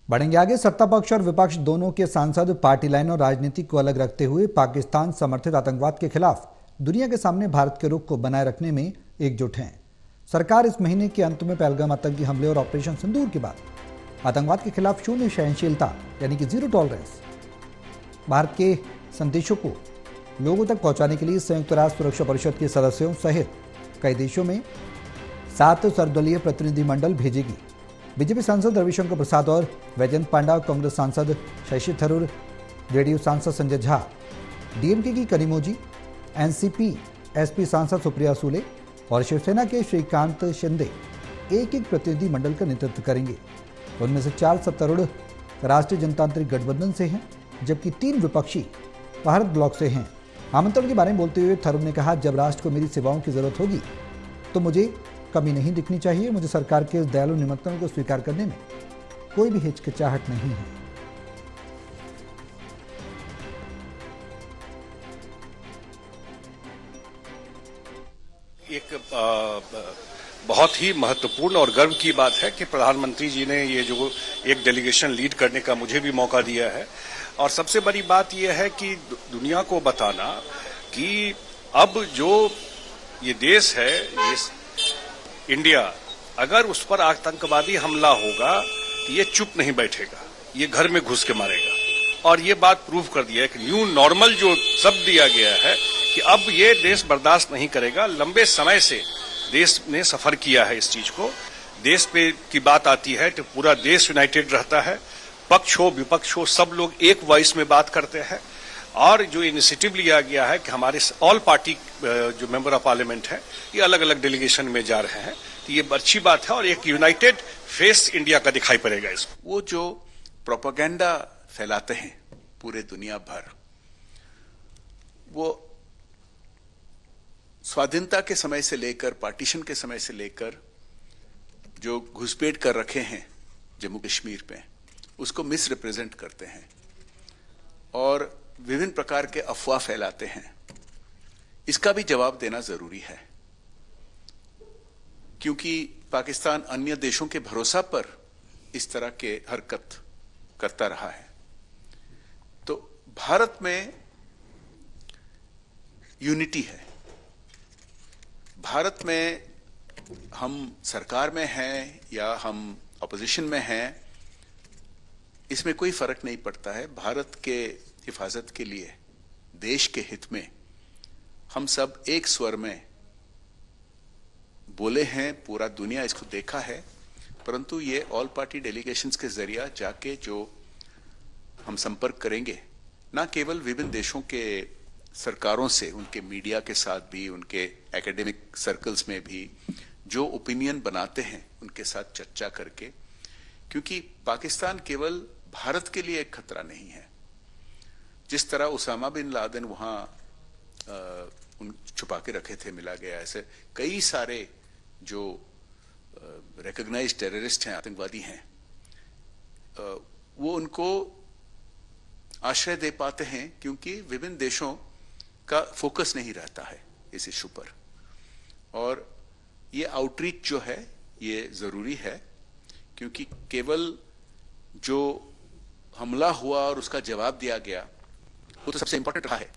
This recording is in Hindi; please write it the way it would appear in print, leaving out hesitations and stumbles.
बढ़ेंगे आगे। सत्ता पक्ष और विपक्ष दोनों के सांसद पार्टी लाइन और राजनीति को अलग रखते हुए पाकिस्तान समर्थित आतंकवाद के खिलाफ दुनिया के सामने भारत के रुख को बनाए रखने में एकजुट हैं। सरकार इस महीने के अंत में पहलगाम आतंकी हमले और ऑपरेशन सिंदूर के बाद आतंकवाद के खिलाफ शून्य सहनशीलता यानी कि जीरो टॉलरेंस भारत के संदेशों को लोगों तक पहुंचाने के लिए संयुक्त राष्ट्र सुरक्षा परिषद के सदस्यों सहित कई देशों में 7 सर्वदलीय प्रतिनिधिमंडल भेजेगी। बीजेपी सांसद रविशंकर प्रसाद और वैजयंत पांडा, कांग्रेस सांसद शशि थरूर, जेडीयू सांसद संजय झा, डीएमके की कनिमोझी, एनसीपी एसपी सांसद सुप्रिया सूले और शिवसेना के श्रीकांत शिंदे एक एक प्रतिनिधि मंडल का नेतृत्व करेंगे। उनमें से 4 सत्तारूढ़ राष्ट्रीय जनतांत्रिक गठबंधन से हैं, जबकि 3 विपक्षी भारत ब्लॉक से हैं। आमंत्रण के बारे में बोलते हुए थरूर ने कहा, जब राष्ट्र को मेरी सेवाओं की जरूरत होगी तो मुझे कमी नहीं दिखनी चाहिए। मुझे सरकार के इस दयालु निमंत्रण को स्वीकार करने में कोई भी हिचकिचाहट नहीं है। एक बहुत ही महत्वपूर्ण और गर्व की बात है कि प्रधानमंत्री जी ने ये जो एक डेलीगेशन लीड करने का मुझे भी मौका दिया है। और सबसे बड़ी बात यह है कि दुनिया को बताना कि अब जो ये देश है, ये इंडिया, अगर उस पर आतंकवादी हमला होगा तो ये चुप नहीं बैठेगा, ये घर में घुस के मारेगा। और ये बात प्रूव कर दिया है कि न्यू नॉर्मल जो शब्द दिया गया है कि अब ये देश बर्दाश्त नहीं करेगा। लंबे समय से देश ने सफर किया है इस चीज को। देश पे की बात आती है तो पूरा देश यूनाइटेड रहता है, पक्ष हो विपक्ष हो, सब लोग एक वॉइस में बात करते हैं। और जो इनिशिएटिव लिया गया है कि हमारे ऑल पार्टी जो मेंबर ऑफ पार्लियामेंट है ये अलग अलग डेलीगेशन में जा रहे हैं, तो ये अच्छी बात है और एक यूनाइटेड फेस इंडिया का दिखाई पड़ेगा इसको। वो जो प्रोपेगेंडा फैलाते हैं पूरे दुनिया भर, वो स्वाधीनता के समय से लेकर, पार्टीशन के समय से लेकर जो घुसपैठ कर रखे हैं जम्मू कश्मीर पे, उसको मिस रिप्रेजेंट करते हैं और विभिन्न प्रकार के अफवाह फैलाते हैं। इसका भी जवाब देना जरूरी है, क्योंकि पाकिस्तान अन्य देशों के भरोसा पर इस तरह के हरकत करता रहा है। तो भारत में यूनिटी है। भारत में हम सरकार में हैं या हम अपोजिशन में हैं, इसमें कोई फर्क नहीं पड़ता है। भारत के हिफाजत के लिए, देश के हित में हम सब एक स्वर में बोले हैं। पूरा दुनिया इसको देखा है। परंतु ये ऑल पार्टी डेलीगेशंस के जरिया जाके जो हम संपर्क करेंगे, ना केवल विभिन्न देशों के सरकारों से, उनके मीडिया के साथ भी, उनके एकेडमिक सर्कल्स में भी जो ओपिनियन बनाते हैं उनके साथ चर्चा करके, क्योंकि पाकिस्तान केवल भारत के लिए एक खतरा नहीं है। जिस तरह उसामा बिन लादेन वहां छुपा के रखे थे, मिला गया, ऐसे कई सारे जो रिकॉग्नाइज्ड टेररिस्ट हैं, आतंकवादी हैं, वो उनको आश्रय दे पाते हैं क्योंकि विभिन्न देशों का फोकस नहीं रहता है इस इशू पर। और ये आउटरीच जो है ये जरूरी है, क्योंकि केवल जो हमला हुआ और उसका जवाब दिया गया वो तो सबसे इंपॉर्टेंट रहा है,